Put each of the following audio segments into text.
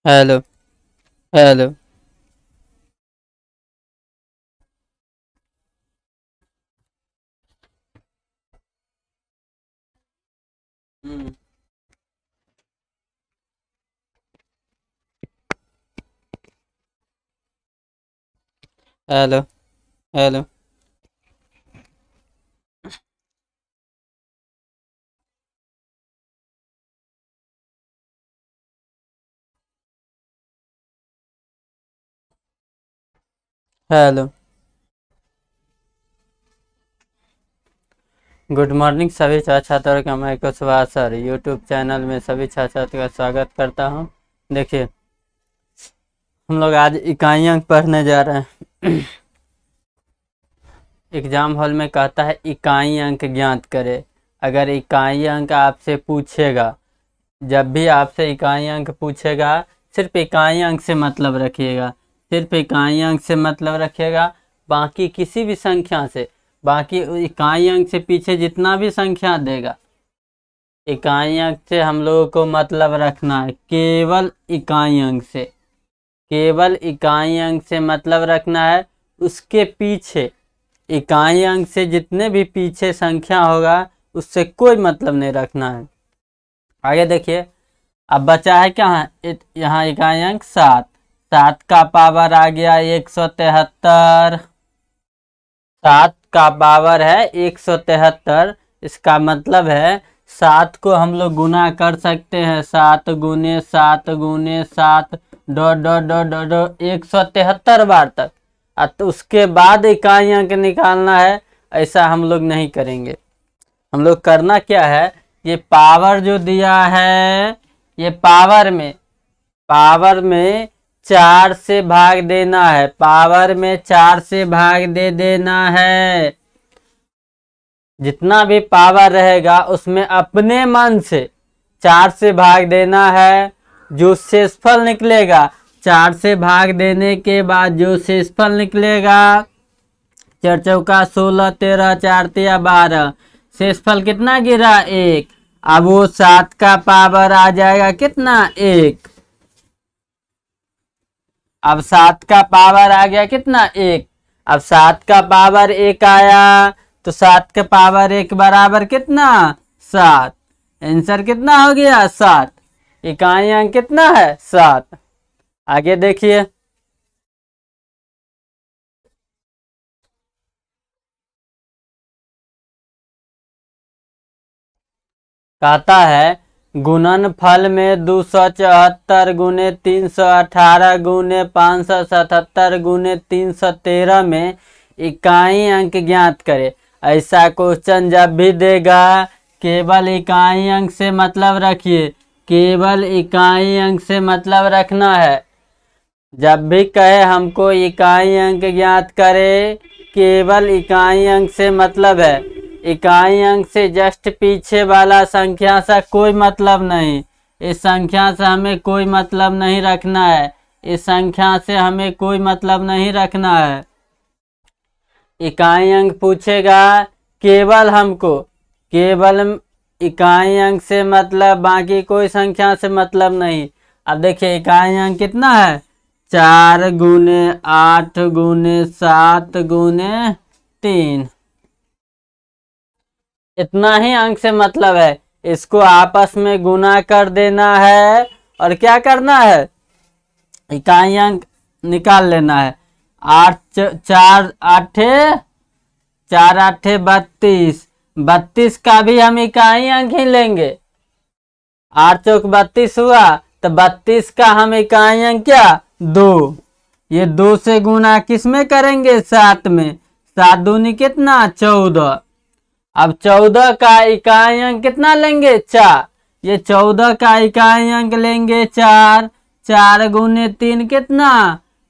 Hello. Hello. Hmm. Hello. Hello. Hello. Good morning सभी छात्र छात्राओं का मैं कुशवाहा सर यूट्यूब चैनल में सभी छात्र छात्रों का स्वागत करता हूं। देखिए, हम लोग आज इकाई अंक पढ़ने जा रहे हैं। एग्जाम हॉल में कहता है इकाई अंक ज्ञात करें। अगर इकाई अंक आपसे पूछेगा, जब भी आपसे इकाई अंक पूछेगा, सिर्फ इकाई अंक से मतलब रखिएगा। सिर्फ इकाई अंक से मतलब रखिएगा, बाकी किसी भी संख्या से, बाकी इकाई अंक से पीछे जितना भी संख्या देगा, इकाई अंक से हम लोगों को मतलब रखना है। केवल इकाई अंक से, केवल इकाई अंक से मतलब रखना है। उसके पीछे, इकाई अंक से जितने भी पीछे संख्या होगा, उससे कोई मतलब नहीं रखना है। आगे देखिए, अब बचा है क्या है यहाँ इकाई अंक 7। 7 का पावर आ गया 173। 7 का पावर है 173। इसका मतलब है 7 को हम लोग गुना कर सकते हैं। 7 गुने 7 गुने 7 dot dot dot dot dot 173 बार तक। तो उसके बाद इकाई अंक निकालना है, ऐसा हम लोग नहीं करेंगे। हम लोग करना क्या है, ये पावर जो दिया है, ये पावर में 4 से भाग देना है। पावर में 4 से भाग दे देना है। जितना भी पावर रहेगा उसमें अपने मन से 4 से भाग देना है। जो शेषफल निकलेगा, 4 से भाग देने के बाद जो शेषफल निकलेगा, 4 चौका 16, 13 4 तिया 12, शेषफल कितना गिरा 1। अब वो 7 का पावर आ जाएगा कितना 1। अब 7 का पावर आ गया कितना 1। अब 7 का पावर 1 आया, तो 7 का पावर 1 बराबर कितना 7। आंसर कितना हो गया 7। इकाई अंक कितना है 7। आगे देखिए, कहता है गुणनफल में 274 गुने 318 गुने 577 गुने 313 में इकाई अंक ज्ञात करे। ऐसा क्वेश्चन जब भी देगा, केवल इकाई अंक से मतलब रखिए। केवल इकाई अंक से मतलब रखना है। जब भी कहे हमको इकाई अंक ज्ञात करे, केवल इकाई अंक से मतलब है। इकाई अंक से जस्ट पीछे वाला संख्या से कोई मतलब नहीं। इस संख्या से हमें कोई मतलब नहीं रखना है। इस संख्या से हमें कोई मतलब नहीं रखना है। इकाई अंक पूछेगा, केवल हमको केवल इकाई अंक से मतलब, बाकी कोई संख्या से मतलब नहीं। अब देखिए इकाई अंक कितना है, 4 गुने 8 गुने 7 गुने 3। इतना ही अंक से मतलब है। इसको आपस में गुना कर देना है और क्या करना है, इकाई अंक निकाल लेना है। 4 आठे 4 आठे 32। 32 का भी हम इकाई अंक ही लेंगे। 8 चौक 32 हुआ, तो 32 का हम इकाई अंक क्या 2। ये 2 से गुना किस में करेंगे 7 में। 7 दूनी कितना 14। अब 14 का इकाई अंक कितना लेंगे 4। ये 14 का इकाई अंक लेंगे 4। 4 गुने 3 कितना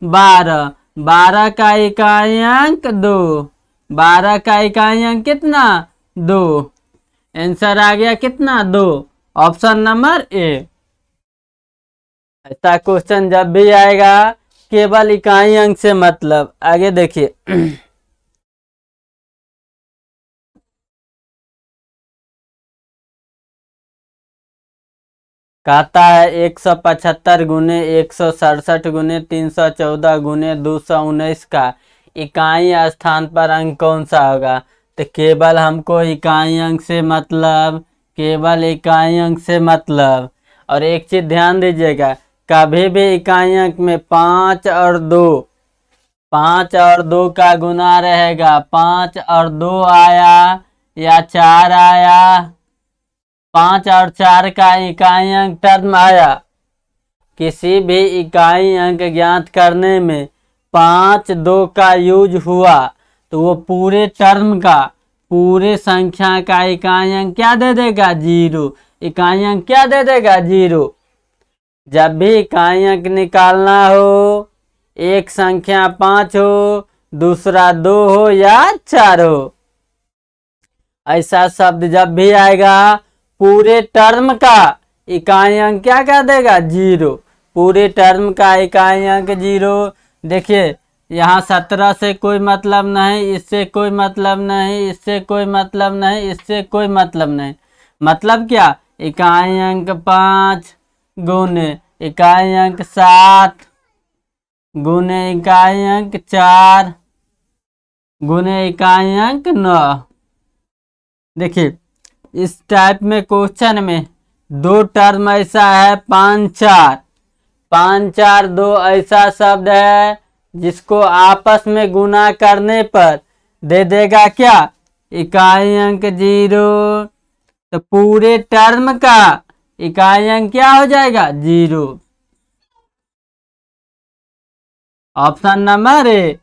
12। 12 का इकाई अंक 2। 12 का इकाई अंक कितना 2। आंसर आ गया कितना 2। Option number A. ऐसा क्वेश्चन जब भी आएगा, केवल इकाई अंक से मतलब। आगे देखिए। कहता है 175 गुने 167 गुने 314 गुने 219 का इकाई स्थान पर अंक कौन सा होगा। तो केवल हमको इकाई अंक से मतलब, केवल इकाई अंक से मतलब। और एक चीज ध्यान दीजिएगा, कभी भी इकाई अंक में 5 और 2 का गुना रहेगा। 5 और 2 आया या 4 आया, 5 और 4 का इकाई अंक टर्म आया। किसी भी इकाई अंक ज्ञात करने में 5 2 का यूज हुआ तो वो पूरे टर्म का, पूरे संख्या का इकाई अंक क्या दे देगा, 0। इकाई अंक क्या दे देगा, 0। जब भी इकाई अंक निकालना हो, एक संख्या 5 हो, दूसरा 2 हो या 4 हो, ऐसा शब्द जब भी आएगा पूरे टर्म का इकाई अंक क्या कर देगा, 0। पूरे टर्म का इकाई अंक 0। देखिए यहाँ 17 से कोई मतलब नहीं, इससे कोई मतलब नहीं, इससे कोई मतलब नहीं, इससे कोई मतलब नहीं। मतलब क्या, इकाई अंक 5 गुने इकाई अंक 7 गुने इकाई अंक 4 गुने इकाई अंक 9। देखिए इस टाइप में क्वेश्चन में 2 टर्म ऐसा है 5 4, 5 4 2 ऐसा शब्द है जिसको आपस में गुना करने पर दे देगा क्या, इकाई अंक 0। तो पूरे टर्म का इकाई अंक क्या हो जाएगा, 0। Option number A.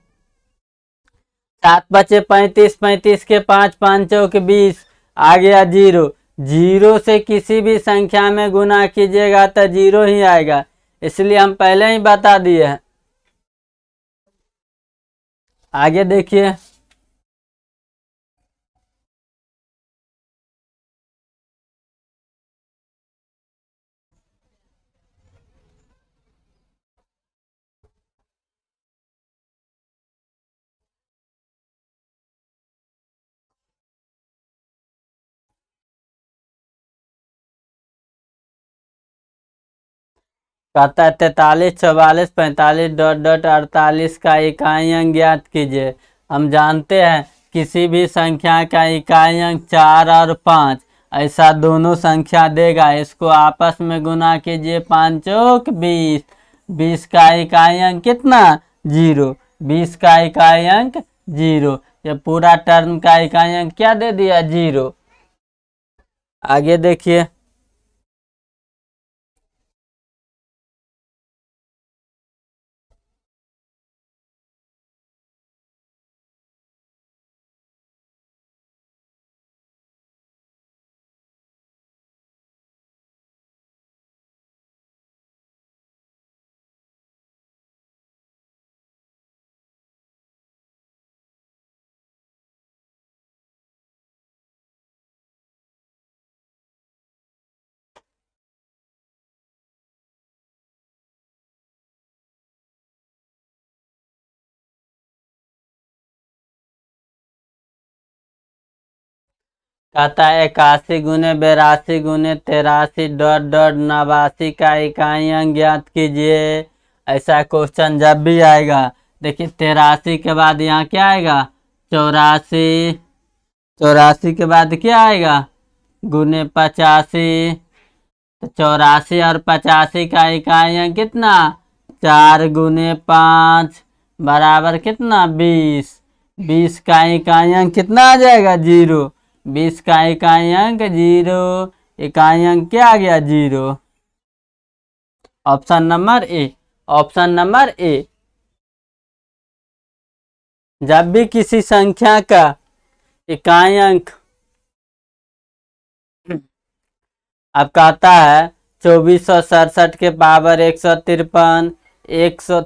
7 बचे 35, 35 के 5, 5 चौक 20, आ गया 0। 0 से किसी भी संख्या में गुना कीजिएगा तो 0 ही आएगा, इसलिए हम पहले ही बता दिए हैं। आगे देखिए, कहता है 43 44 45 डॉट डॉट 48 का इकाई अंक ज्ञात कीजिए। हम जानते हैं किसी भी संख्या का इकाई अंक 4 और 5 ऐसा दोनों संख्या देगा, इसको आपस में गुना कीजिए, 5 चौक 20, 20 का इकाई अंक कितना, 0। 20 का इकाई अंक 0, ये पूरा टर्म का इकाई अंक क्या दे दिया, 0। आगे देखिए, कहता है 81 गुने 82 गुने 83 डॉट डॉट 89 का इकाई अंक ज्ञात कीजिए। ऐसा क्वेश्चन जब भी आएगा, देखिए 83 के बाद यहाँ क्या आएगा, 84, 84 के बाद क्या आएगा, गुने 85। तो 84 और 85 का इकाई अंक कितना, 4 गुने 5 बराबर कितना, 20। 20 का इकाई अंक कितना आ जाएगा, 0। 20 का इकाई अंक 0, इकाई अंक क्या आ गया, 0। Option number A. Option number A. जब भी किसी संख्या का इकाई अंक अब कहता है 2467 के पावर 153,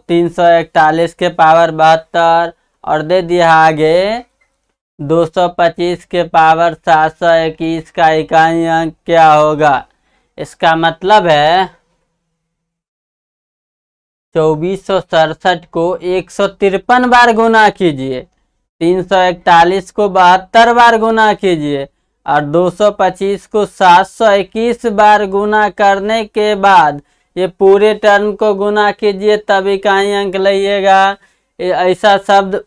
341 के पावर 72 और दे दिया आगे 225 के पावर 721 का इकाई अंक क्या होगा। इसका मतलब है 2467 को 153 बार गुना कीजिए, 341 को 72 बार गुना कीजिए और 225 को 721 बार गुना करने के बाद ये पूरे टर्म को गुना कीजिए, तब इकाई अंक लाइएगा। ऐसा शब्द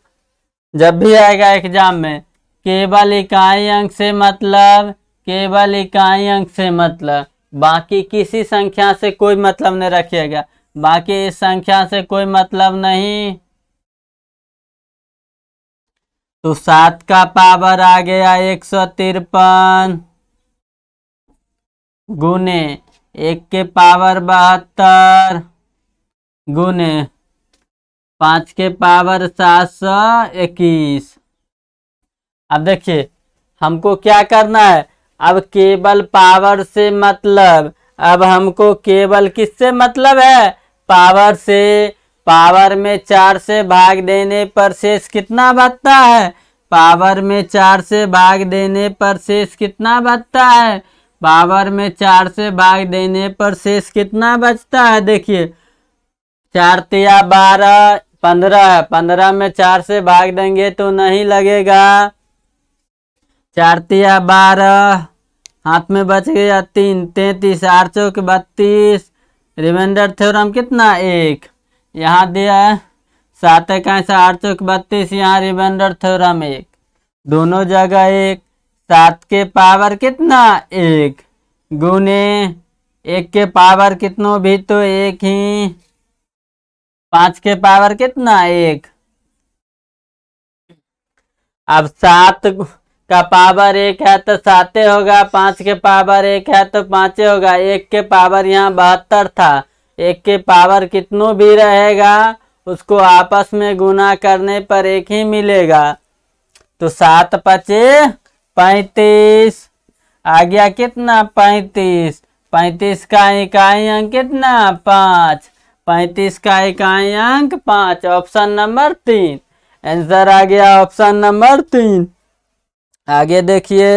जब भी आएगा एग्जाम में, केवल इकाई अंक से मतलब, केवल इकाई अंक से मतलब, बाकी किसी संख्या से कोई मतलब नहीं रखिएगा, बाकी इस संख्या से कोई मतलब नहीं। तो 7 का पावर आ गया 153 गुने 1 के पावर 72 गुने 5 के पावर 721। अब देखिए हमको क्या करना है, अब केवल पावर से मतलब, अब हमको केवल किससे मतलब है, पावर से। पावर में 4 से भाग देने पर शेष कितना बचता है, पावर में 4 से भाग देने पर शेष कितना बचता है, पावर में 4 से भाग देने पर शेष कितना बचता है। देखिए 4 तिया 12, 15 है, 15 में 4 से भाग देंगे तो नहीं लगेगा। 4 तिया 12, हाथ में बच गया 3, 33, 8 चौक 32, रिमाइंडर थ्योरम कितना 1, यहाँ दिया है 7 इक्कीस 8 चौक 32, यहाँ रिमाइंडर थ्योरम 1, दोनों जगह 1। 7 के पावर कितना 1 गुने 1 के पावर कितनों भी तो 1 ही, 5 के पावर कितना 1। अब 7 का पावर 1 है तो 7 होगा, 5 के पावर 1 है तो 5 होगा। 1 के पावर यहाँ 72 था, 1 के पावर कितनों भी रहेगा उसको आपस में गुना करने पर 1 ही मिलेगा। तो 7 पचे 35, आ गया कितना 35। 35 का इकाई अंक कितना 5, 35 का इकाई अंक 5, ऑप्शन नंबर 3। आंसर आ गया ऑप्शन नंबर 3। आगे देखिए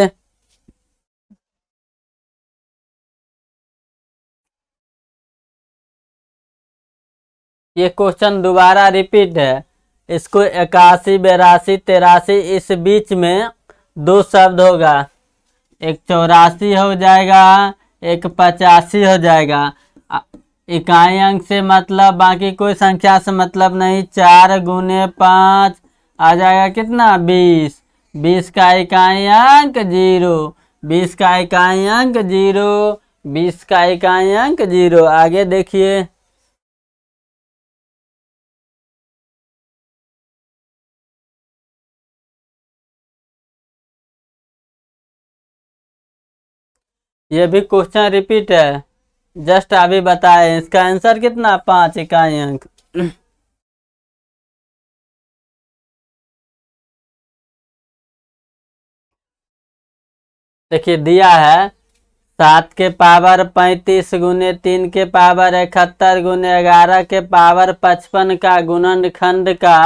ये क्वेश्चन दोबारा रिपीट है। इसको 81, 82, 83 इस बीच में 2 शब्द होगा, एक 84 हो जाएगा, एक 85 हो जाएगा। इकाई अंक से मतलब बाकी कोई संख्या से मतलब नहीं। 4 गुने 5 आ जाएगा कितना 20, 20 का इकाई अंक 0, 20 का इकाई अंक 0, 20 का इकाई अंक 0। आगे देखिए ये भी क्वेश्चन रिपीट है, जस्ट अभी बताए। इसका आंसर कितना 5 इकाई अंक। देखिए दिया है 7 के पावर 35 गुने 3 के पावर 71 गुने 11 के पावर 55 का गुणनखंड का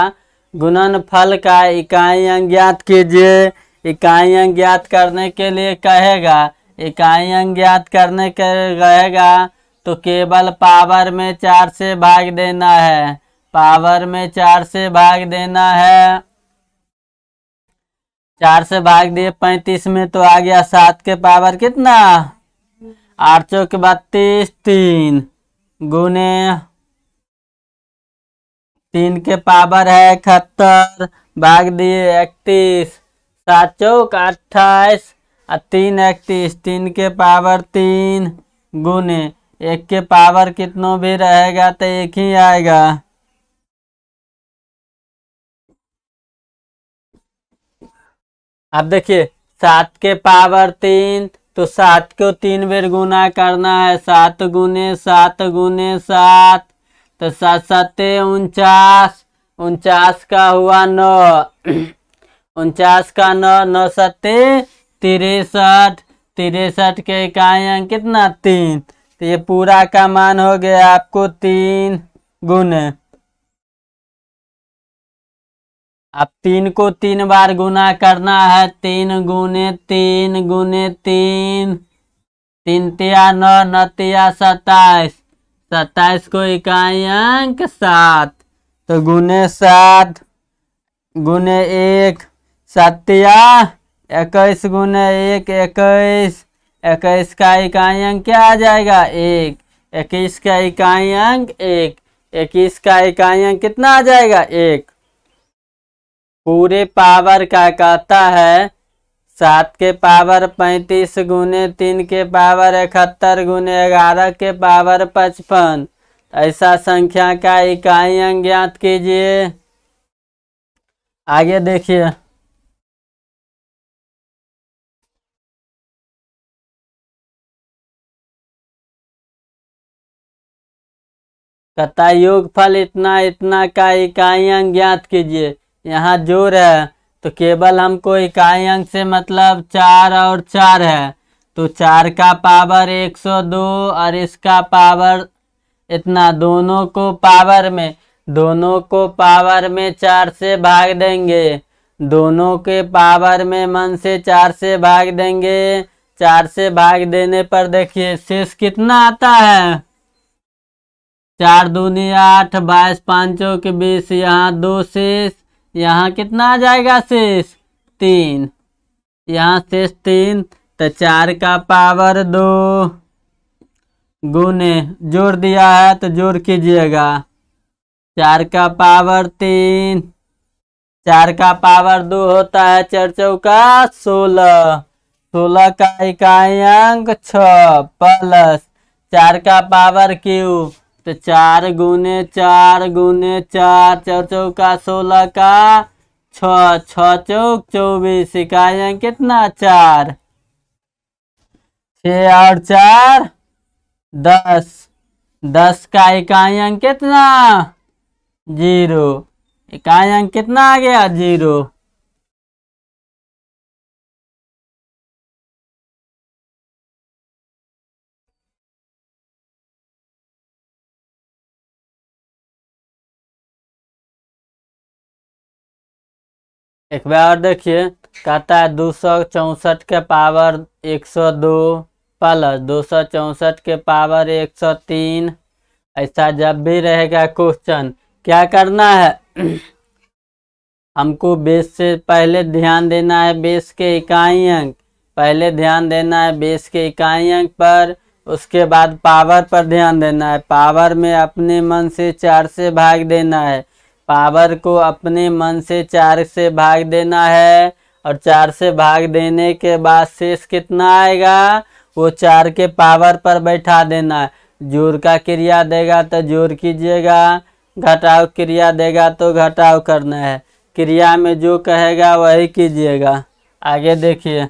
गुणनफल का इकाई अंक ज्ञात कीजिए। इकाई अंक ज्ञात करने के लिए कहेगा, इकाई अंक ज्ञात करने के कहेगा तो केवल पावर में 4 से भाग देना है, पावर में 4 से भाग देना है। 4 से भाग दिए 35 में तो आ गया 7 के पावर कितना 8 चौक 32, 3 गुने 3 के पावर है 71, भाग दिए 31, 7 चौक 28 और 3 31, 3 के पावर 3 गुने 1 के पावर कितनों भी रहेगा तो 1 ही आएगा। अब देखिए 7 के पावर 3 तो 7 को 3 बार गुना करना है, 7 गुने 7 गुने 7 तो 7 7 49, 49 का हुआ 9, 49 का 9, 9 7 63, 63 के इकाई अंक कितना 3, तो ये पूरा का मान हो गया आपको 3 गुने। अब 3 को 3 बार गुना करना है, 3 गुने 3 गुने 3, 3 तिया 9, 9 तिया 27, 27 को इकाई अंक 7 तो गुने 7 गुने 1, 7 तिया 21 गुने 1 21। 21 का इकाई अंक क्या आ जाएगा 1। 21 का इकाई अंक 1। 21 का इकाई अंक कितना आ जाएगा 1। पूरे पावर का कहता है 7 के पावर 35 गुने 3 के पावर 71 गुने 11 के पावर 55। ऐसा संख्या का इकाई अंक ज्ञात कीजिए। आगे देखिए, कहता है योगफल इतना इतना का इकाई अंक ज्ञात कीजिए। यहाँ जोड़ है तो केवल हमको इकाई अंक से मतलब 4 और 4 है, तो 4 का पावर 102 और इसका पावर इतना, दोनों को पावर में 4 से भाग देंगे। दोनों के पावर में मन से 4 से भाग देंगे। 4 से भाग देने पर देखिए शेष कितना आता है। 4 दूनी 8, 22 पाँचों के 20, यहाँ 2 शेष। यहाँ कितना आ जाएगा शेष 3। यहाँ शेष 3, तो 4 का पावर 2 गुने जोड़ दिया है तो जोड़ कीजिएगा। 4 का पावर 3, 4 का पावर 2 होता है 4 चौका 16। 16 का इकाई अंक 6 प्लस 4 का पावर क्यू, तो 4 गुने 4 गुने 4, 4 चौका 16 का 6, 6 चौक 24, इकाई अंक कितना 4। 6 और 4 10। 10 का इकाई अंक कितना 0। इकाई अंक कितना आ गया 0। एक बार और देखिए, कहता है 264 के पावर 102 प्लस 264 के पावर 103। ऐसा जब भी रहेगा क्वेश्चन क्या करना है हमको बेस से पहले ध्यान देना है, बेस के इकाई अंक पहले ध्यान देना है, बेस के इकाई अंक पर। उसके बाद पावर पर ध्यान देना है। पावर में अपने मन से 4 से भाग देना है। पावर को अपने मन से 4 से भाग देना है और 4 से भाग देने के बाद शेष कितना आएगा वो 4 के पावर पर बैठा देना है। जोड़ का क्रिया देगा तो जोड़ कीजिएगा, घटाव क्रिया देगा तो घटाव करना है। क्रिया में जो कहेगा वही कीजिएगा। आगे देखिए,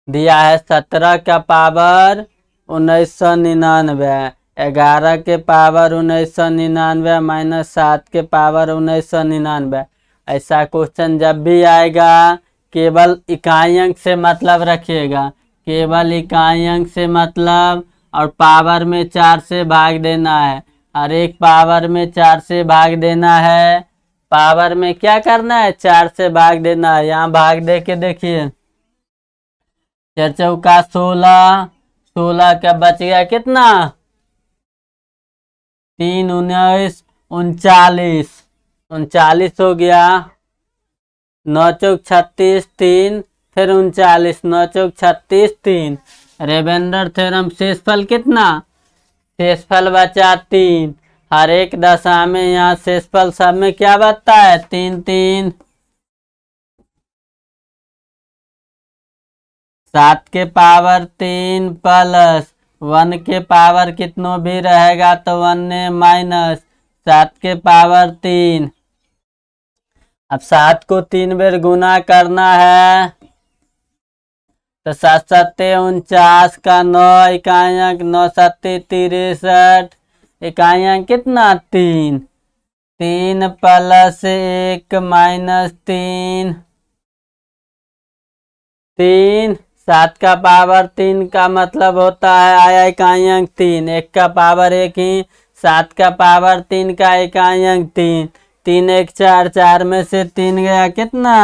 दिया है 17 का पावर 1999, 11 के पावर 1999 माइनस 7 के पावर 1999। ऐसा क्वेश्चन जब भी आएगा केवल इकाई अंक से मतलब रखिएगा, केवल इकाई अंक से मतलब, और पावर में 4 से भाग देना है। हर एक पावर में 4 से भाग देना है। पावर में क्या करना है 4 से भाग देना है। यहाँ भाग दे के देखिए, 4 चौका 16, 16 का बच गया कितना 3 19 39, 39 हो गया। 9 चौक 36 3, फिर 39, 9 चौक 36 3। रेवेंद्र थ्योरम शेषफल कितना, शेषफल बचा 3। हर एक दशा में यहाँ शेषफल सब में क्या बचता है 3 3। 7 के पावर 3 प्लस 1 के पावर कितनों भी रहेगा तो 1 ने माइनस 7 के पावर 3। अब 7 को 3 बार गुना करना है तो 7 सत्ते 49 का 9 इकाई अंक, 9 सत्ते 63 इकाई अंक कितना 3। 3 प्लस 1 माइनस 3, 3। 7 का पावर 3 का मतलब होता है आया इकाई अंक 3। 1 का पावर 1 ही, 7 का पावर 3 का इकाई अंक 3। 3 1 4, 4 में से 3 गया कितना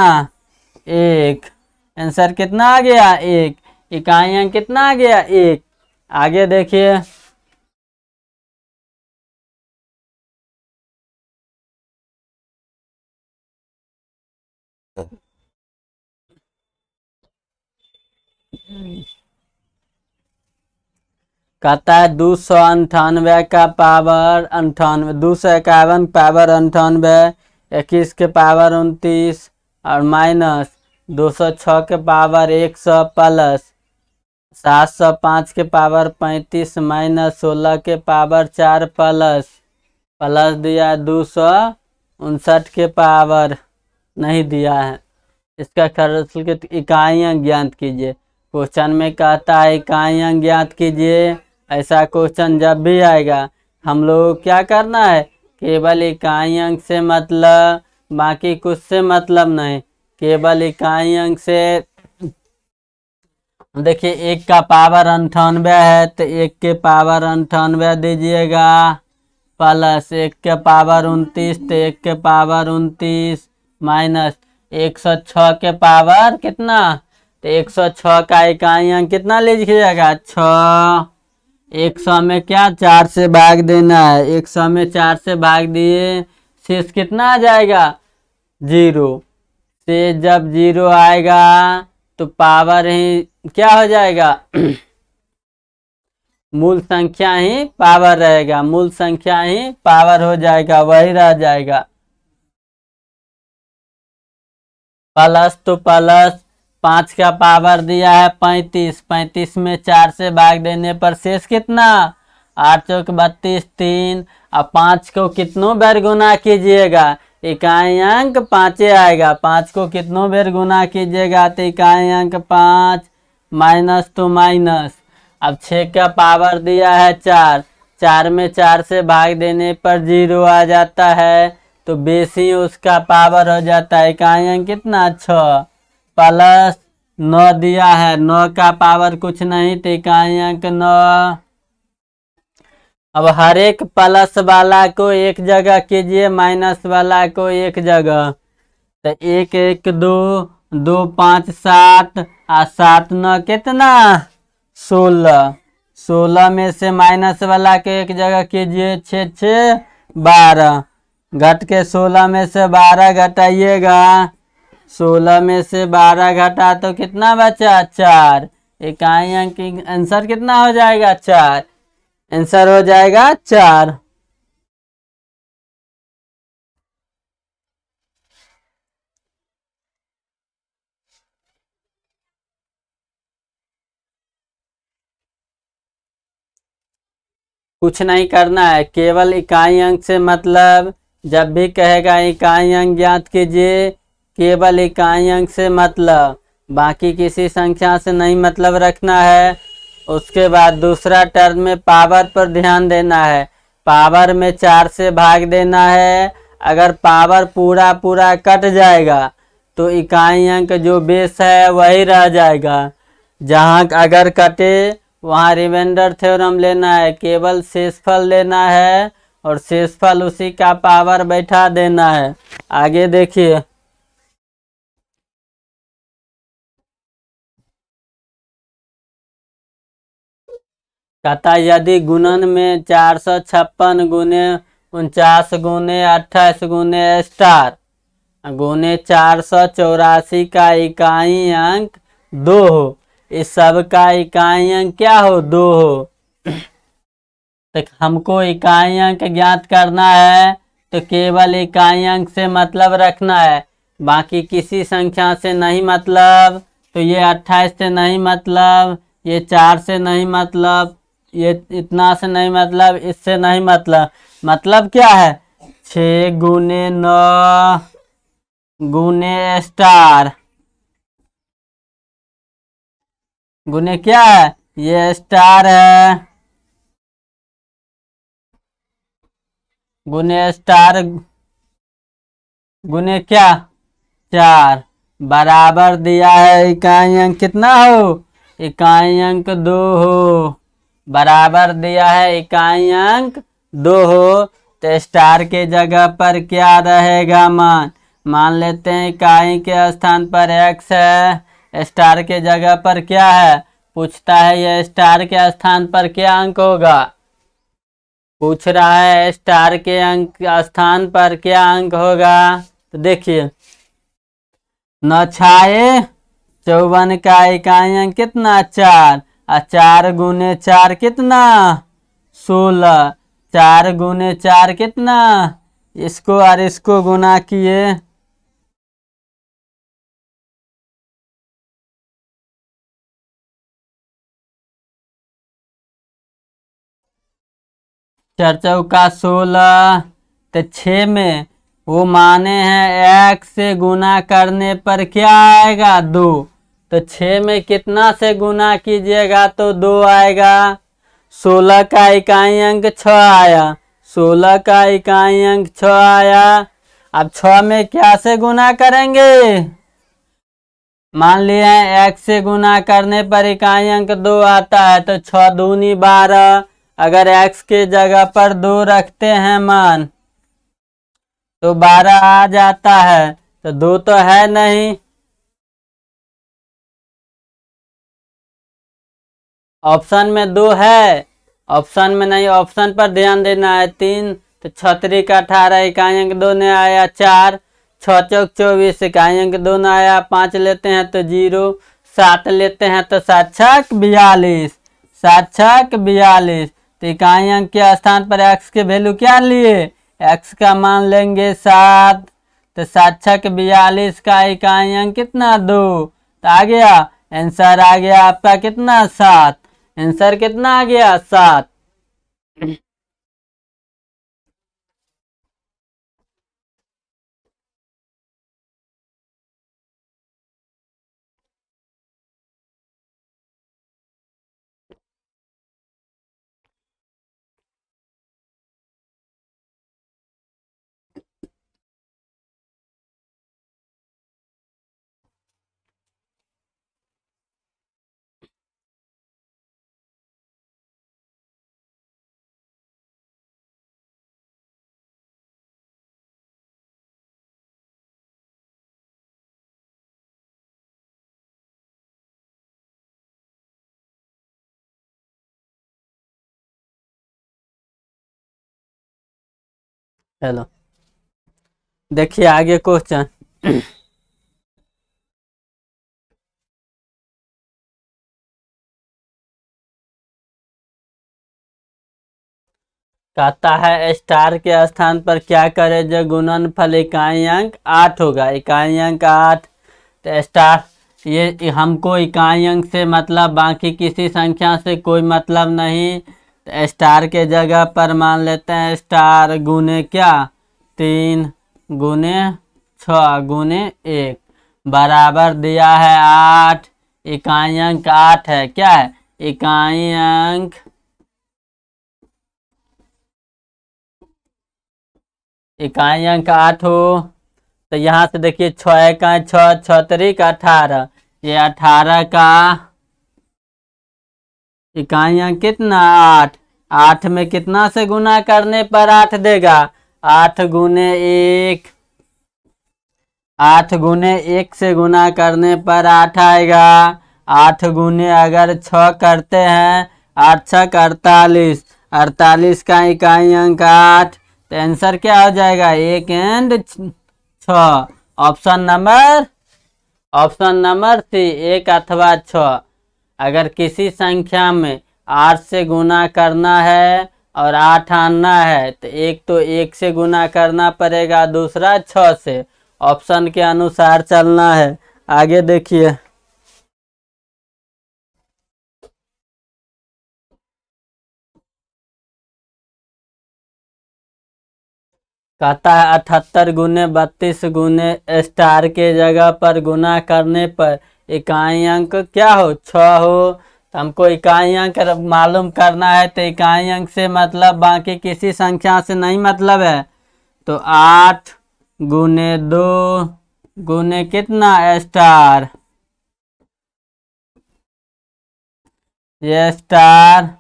1। आंसर कितना आ गया 1। इकाई अंक कितना आ गया 1। आगे देखिए, कहता है 298 का पावर 98, 251 पावर 98, 21 के पावर 29 और माइनस 206 के पावर 100 प्लस 705 के पावर 35 माइनस 16 के पावर 4 प्लस दिया 259 के पावर नहीं दिया है। इसका खर्च की इकाइयाँ ज्ञात कीजिए। क्वेश्चन में कहता है इकाइयाँ ज्ञात कीजिए। ऐसा क्वेश्चन जब भी आएगा हम लोग क्या करना है, केवल इकाई अंक से मतलब, बाकी कुछ से मतलब नहीं, केवल इकाई अंक से। देखिए 1 का पावर 98 है तो 1 के पावर 98 दीजिएगा प्लस 1 के पावर 29 तो 1 के पावर 29 माइनस 106 के पावर कितना, तो 106 का इकाई अंक कितना लीजिएगा 6। 100 में क्या 4 से भाग देना है, 100 में 4 से भाग दिए, शेष कितना आ जाएगा 0। से जब 0 आएगा तो पावर ही क्या हो जाएगा मूल संख्या ही पावर रहेगा, मूल संख्या ही पावर हो जाएगा, वही रह जाएगा। प्लस तो प्लस 5 का पावर दिया है 35, 35 में 4 से भाग देने पर शेष कितना 8 चौक 32 3। अब 5 को कितनों बार गुना कीजिएगा, इकाई अंक 5 आएगा। 5 को कितनों बार गुना कीजिएगा तो इकाई अंक 5 माइनस तो माइनस। अब 6 का पावर दिया है 4, 4 में 4 से भाग देने पर 0 आ जाता है तो बेसी उसका पावर हो जाता है। इकाई अंक कितना 6 प्लस 9 दिया है, 9 का पावर कुछ नहीं तो इकाई अंक 9। अब हर एक प्लस वाला को एक जगह कीजिए, माइनस वाला को एक जगह, तो 1 1 2 2 5 7 और 7 9 कितना 16। 16 में से माइनस वाला के एक जगह कीजिए 6 6 12, घट के 16 में से 12 घटाइएगा, 16 में से 12 घटा तो कितना बचा 4। इकाई अंक आंसर कितना हो जाएगा 4, आंसर हो जाएगा 4। कुछ नहीं करना है, केवल इकाई अंक से मतलब, जब भी कहेगा इकाई अंक ज्ञात कीजिए, केवल इकाई अंक से मतलब, बाकी किसी संख्या से नहीं मतलब रखना है। उसके बाद दूसरा टर्म में पावर पर ध्यान देना है। पावर में 4 से भाग देना है। अगर पावर पूरा पूरा कट जाएगा तो इकाई अंक जो बेस है वही रह जाएगा। जहाँ अगर कटे वहाँ रिमाइंडर थ्योरम लेना है, केवल शेषफल लेना है और शेषफल उसी का पावर बैठा देना है। आगे देखिए, कहता यदि गुणन में 456 गुने 49 गुने 28 गुने स्टार गुने 484 का इकाई अंक 2 हो, इस सब का इकाई अंक क्या हो 2 हो। तो हमको इकाई अंक ज्ञात करना है तो केवल इकाई अंक से मतलब रखना है, बाकी किसी संख्या से नहीं मतलब। तो ये 28 से नहीं मतलब, ये 4 से नहीं मतलब, ये इतना से नहीं मतलब, इससे नहीं मतलब। मतलब क्या है 6 गुने 9 गुने स्टार गुने क्या है, ये स्टार है, गुने स्टार गुने क्या 4 बराबर दिया है इकाई अंक कितना हो, इकाई अंक 2 हो। बराबर दिया है इकाई अंक 2 हो तो स्टार के जगह पर क्या रहेगा मान लेते हैं इकाई के स्थान पर x है, स्टार के जगह पर क्या है, पूछता है ये स्टार के स्थान पर क्या अंक होगा, पूछ रहा है स्टार के अंक स्थान पर क्या अंक होगा। तो देखिए 9 छाए 54 का इकाई अंक कितना 4, और 4 गुने 4 कितना 16, 4 गुने 4 कितना, इसको और इसको गुना किए, चार चौका 16, तो 6 में वो माने हैं एक से गुना करने पर क्या आएगा 2, तो 6 में कितना से गुना कीजिएगा तो 2 आएगा। 16 का इकाई अंक 6 आया, 16 का इकाई अंक 6 आया। अब 6 में क्या से गुना करेंगे, मान लिए एक से गुना करने पर इकाई अंक 2 आता है, तो 6 दूनी 12, अगर x के जगह पर 2 रखते हैं मान तो 12 आ जाता है, तो 2 तो है नहीं, ऑप्शन में 2 है, ऑप्शन में नहीं, ऑप्शन पर ध्यान देना है। 3, तो 6 का 18 इकाई अंक 2 ने आया 4, 6 चौक 24 इकाई अंक 2 ने आया 5 लेते हैं तो 0, 7 लेते हैं तो 7 छक 42, 7 छक 42, तो इकाई अंक के स्थान पर x के वैल्यू क्या लिए, x का मान लेंगे 7, तो 7 छक 42 का इकाई अंक कितना 2, तो आ गया आंसर, आ गया आपका कितना 7, आंसर कितना आ गया 7। चलो देखिए आगे क्वेश्चन। कहता है स्टार के स्थान पर क्या करे जो गुणनफल इकाई अंक 8 होगा, इकाई अंक 8, तो स्टार ये हमको इकाई अंक से मतलब, बाकी किसी संख्या से कोई मतलब नहीं, तो स्टार के जगह पर मान लेते हैं स्टार गुने क्या 3 गुने 6 गुने 1 बराबर दिया है 8, इकाई अंक 8 है, क्या है इकाई अंक, इकाई अंक 8 हो, तो यहाँ से देखिए 6 का 6, 6 का 18, ये 18 का इकाई अंक कितना 8, 8 में कितना से गुना करने पर 8 देगा, 8 गुने 1, 8 गुने 1 से गुना करने पर 8 आएगा, 8 गुने अगर 6 करते हैं 8 छक 48, 48 का इकाई अंक 8, तो आंसर क्या हो जाएगा 1 एंड 6, ऑप्शन नंबर सी 1 अथवा 6। अगर किसी संख्या में 8 से गुना करना है और 8 आना है तो एक तो 1 से गुना करना पड़ेगा, दूसरा 6 से, ऑप्शन के अनुसार चलना है। आगे देखिए कहता है 78 गुने 32 गुने स्टार के जगह पर गुना करने पर इकाई अंक क्या हो 6 हो, तो हमको इकाई अंक मालूम करना है, तो इकाई अंक से मतलब बाकी किसी संख्या से नहीं मतलब है, तो 8 गुने 2 गुने कितना स्टार, ये स्टार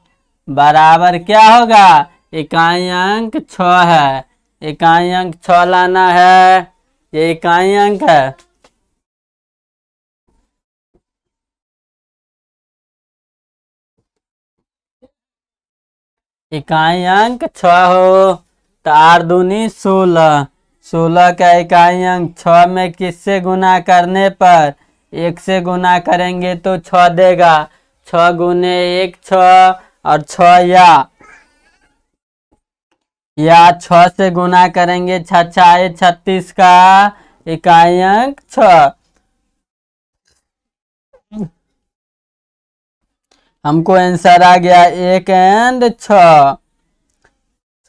बराबर क्या होगा, इकाई अंक 6 है, इकाई अंक 6 लाना है, ये इकाई अंक है, इकाई अंक 6 हो, तो 8 दूनी 16, 16 का इकाई अंक 6 में किससे गुना करने पर 1 से गुना करेंगे तो 6 देगा। 6 गुने 1 6 और 6 या 6 से गुना करेंगे 6 6 36 का इकाई अंक 6। हमको आंसर आ गया 1 और 6।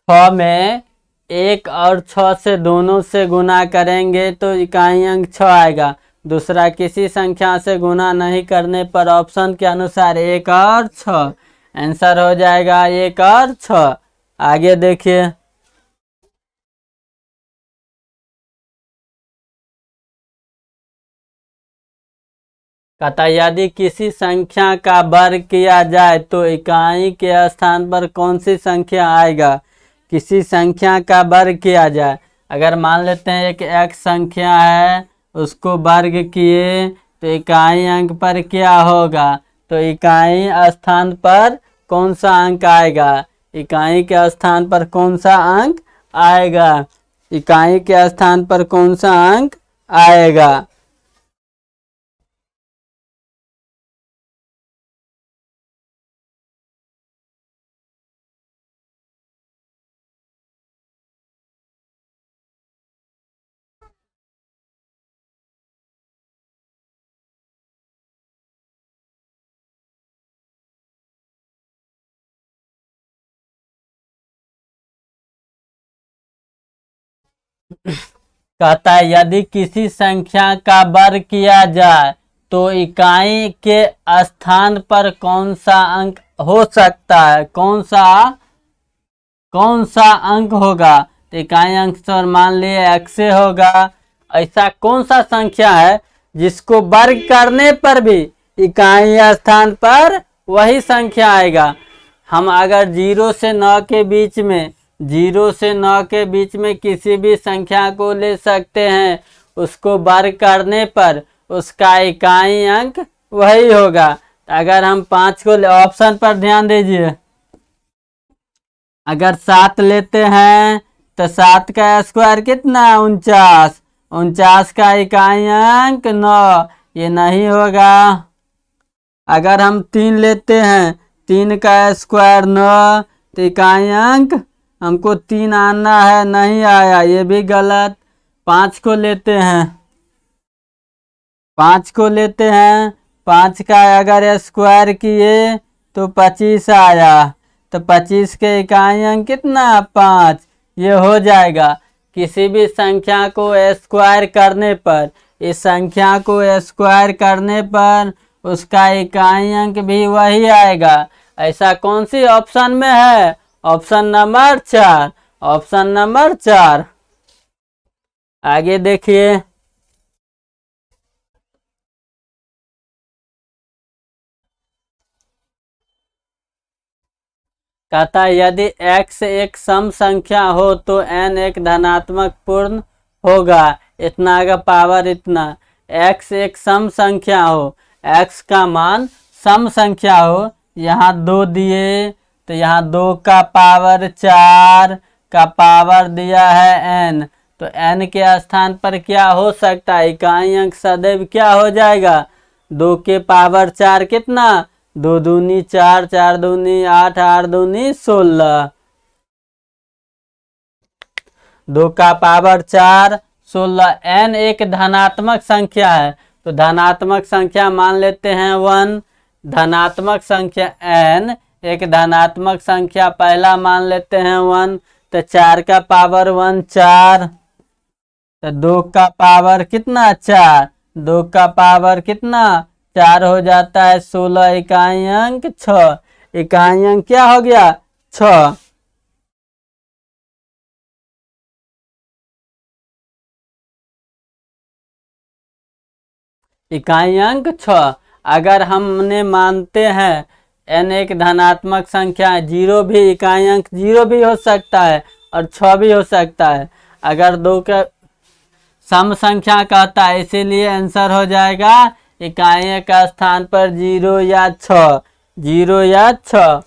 6 में 1 और 6 से दोनों से गुना करेंगे तो इकाई अंक 6 आएगा। दूसरा किसी संख्या से गुना नहीं करने पर ऑप्शन के अनुसार 1 और 6 आंसर हो जाएगा 1 और 6। आगे देखिए, कहता यदि किसी संख्या का वर्ग किया जाए तो इकाई के स्थान पर कौन सी संख्या आएगा। किसी संख्या का वर्ग किया जाए, अगर मान लेते हैं एक x संख्या है, उसको वर्ग किए तो इकाई अंक पर क्या होगा। तो इकाई स्थान पर कौन सा अंक आएगा। इकाई के स्थान पर कौन सा अंक आएगा। इकाई के स्थान पर कौन सा अंक आएगा। कहता है यदि किसी संख्या का वर्ग किया जाए तो इकाई के स्थान पर कौन सा अंक हो सकता है। कौन सा अंक होगा। तो इकाई अंक पर मान लिए x से होगा। ऐसा कौन सा संख्या है जिसको वर्ग करने पर भी इकाई स्थान पर वही संख्या आएगा। हम अगर 0 से 9 के बीच में किसी भी संख्या को ले सकते हैं, उसको वर्ग करने पर उसका इकाई अंक वही होगा। अगर हम 5 को ऑप्शन पर ध्यान दीजिए, अगर 7 लेते हैं तो 7 का स्क्वायर कितना 49। 49 का इकाई अंक 9, ये नहीं होगा। अगर हम 3 लेते हैं, 3 का स्क्वायर 9, तो इकाई अंक हमको 3 आना है, नहीं आया, ये भी गलत। 5 को लेते हैं, 5 का अगर स्क्वायर किए तो 25 आया। तो 25 के इकाई अंक कितना 5, ये हो जाएगा। किसी भी संख्या को स्क्वायर करने पर, इस संख्या को स्क्वायर करने पर उसका इकाई अंक भी वही आएगा। ऐसा कौन सी ऑप्शन में है। Option number 4। Option number 4। आगे देखिए, कहता है यदि x एक सम संख्या हो तो n एक धनात्मक पूर्ण होगा। इतना का पावर इतना। x एक सम संख्या हो, x का मान सम संख्या हो, यहाँ 2 दिए तो यहाँ 2 का पावर 4 का पावर दिया है n। तो n के स्थान पर क्या हो सकता है। इकाई अंक सदैव क्या हो जाएगा 2 के पावर 4 कितना 2 दूनी 4, 4 दूनी 8, 8 दूनी 16। 2 का पावर 4 16। n एक धनात्मक संख्या है, तो धनात्मक संख्या मान लेते हैं 1। धनात्मक संख्या n एक धनात्मक संख्या पहला मान लेते हैं 1। तो 4 का पावर 1 4। तो 2 का पावर कितना 4, 2 का पावर कितना 4 हो जाता है 16। इकाई अंक 6। इकाई अंक क्या हो गया 6। इकाई अंक 6। अगर हमने मानते हैं n एक धनात्मक संख्या है, 0 भी इकाई अंक 0 भी हो सकता है और 6 भी हो सकता है। अगर 2 का सम संख्या कहता है, इसीलिए आंसर हो जाएगा इकाई का स्थान पर 0 या 6। 0 या 6।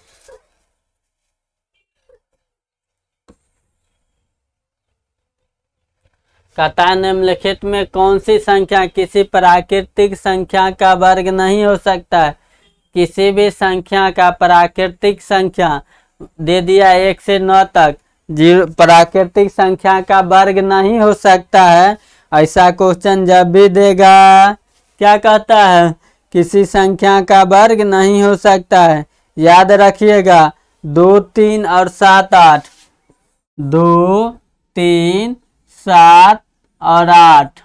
कहता है निम्नलिखित में कौन सी संख्या किसी प्राकृतिक संख्या का वर्ग नहीं हो सकता है। किसी भी संख्या का प्राकृतिक संख्या दे दिया 1 से 9 तक, प्राकृतिक संख्या का वर्ग नहीं हो सकता है। ऐसा क्वेश्चन जब भी देगा क्या कहता है, किसी संख्या का वर्ग नहीं हो सकता है। याद रखिएगा 2, 3 और 7, 8, 2, 3, 7 और 8,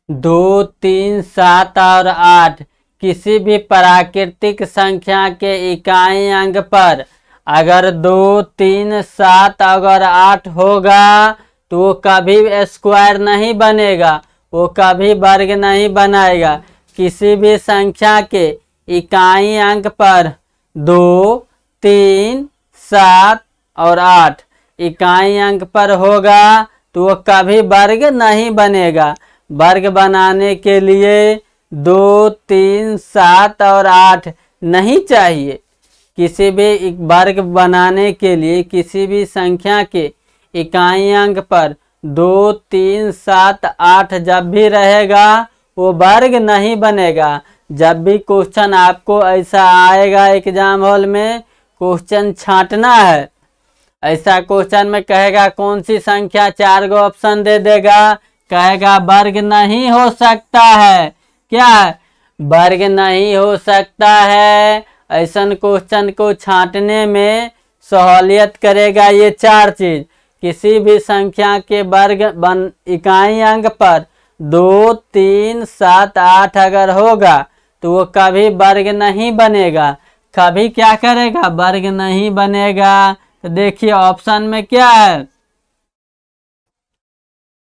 2, 3, 7 और 8 किसी भी प्राकृतिक संख्या के इकाई अंक पर अगर 2, 3, 7 अगर 8 होगा तो वो कभी स्क्वायर नहीं बनेगा, वो कभी वर्ग नहीं बनाएगा। किसी भी संख्या के इकाई अंक पर 2, 3, 7 और 8 इकाई अंक पर होगा तो वो कभी वर्ग नहीं बनेगा। वर्ग बनाने के लिए 2, 3, 7 और 8 नहीं चाहिए। किसी भी वर्ग बनाने के लिए किसी भी संख्या के इकाई अंक पर 2, 3, 7, 8 जब भी रहेगा वो वर्ग नहीं बनेगा। जब भी क्वेश्चन आपको ऐसा आएगा एग्जाम हॉल में, क्वेश्चन छांटना है। ऐसा क्वेश्चन में कहेगा कौन सी संख्या, 4 गो ऑप्शन दे देगा, कहेगा वर्ग नहीं हो सकता है। क्या है? वर्ग नहीं हो सकता है। ऐसा क्वेश्चन को छांटने में सहूलियत करेगा ये 4 चीज। किसी भी संख्या के वर्ग इकाई अंक पर 2, 3, 7, 8 अगर होगा तो वो कभी वर्ग नहीं बनेगा। कभी क्या करेगा? वर्ग नहीं बनेगा। तो देखिए ऑप्शन में क्या है,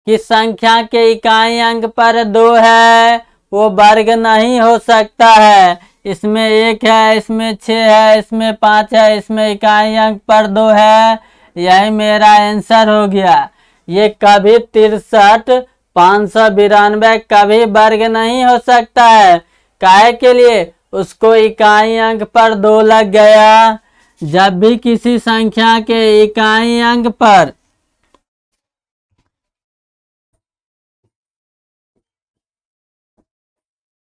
किस संख्या के इकाई अंक पर 2 है वो वर्ग नहीं हो सकता है। इसमें 1 है, इसमें 6 है, इसमें 5 है, इसमें इकाई अंक पर 2 है। यही मेरा आंसर हो गया। ये कभी 63, 592 कभी वर्ग नहीं हो सकता है। काहे के लिए? उसको इकाई अंक पर 2 लग गया। जब भी किसी संख्या के इकाई अंक पर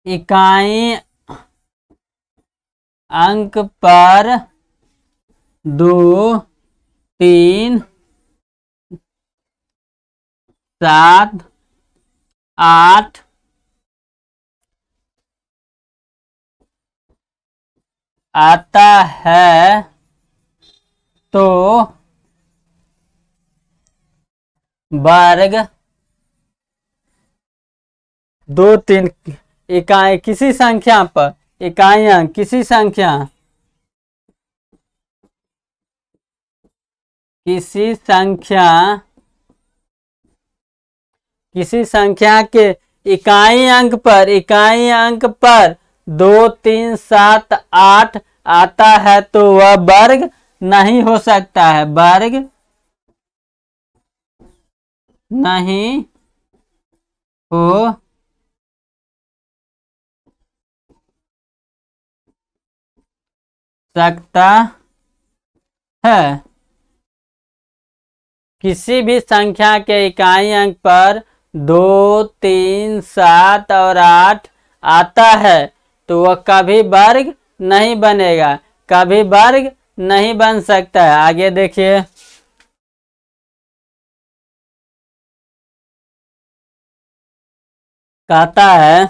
इकाई अंक पर 2, 3, 7, 8 आता है तो वर्ग 2, 3 इकाई किसी संख्या पर इकाई अंक किसी संख्या के इकाई अंक पर 2, 3, 7, 8 आता है तो वह वर्ग नहीं हो सकता है। वर्ग नहीं हो सकता है। किसी भी संख्या के इकाई अंक पर 2, 3, 7 और 8 आता है तो वह कभी वर्ग नहीं बनेगा, कभी वर्ग नहीं बन सकता है। आगे देखिए, कहता है,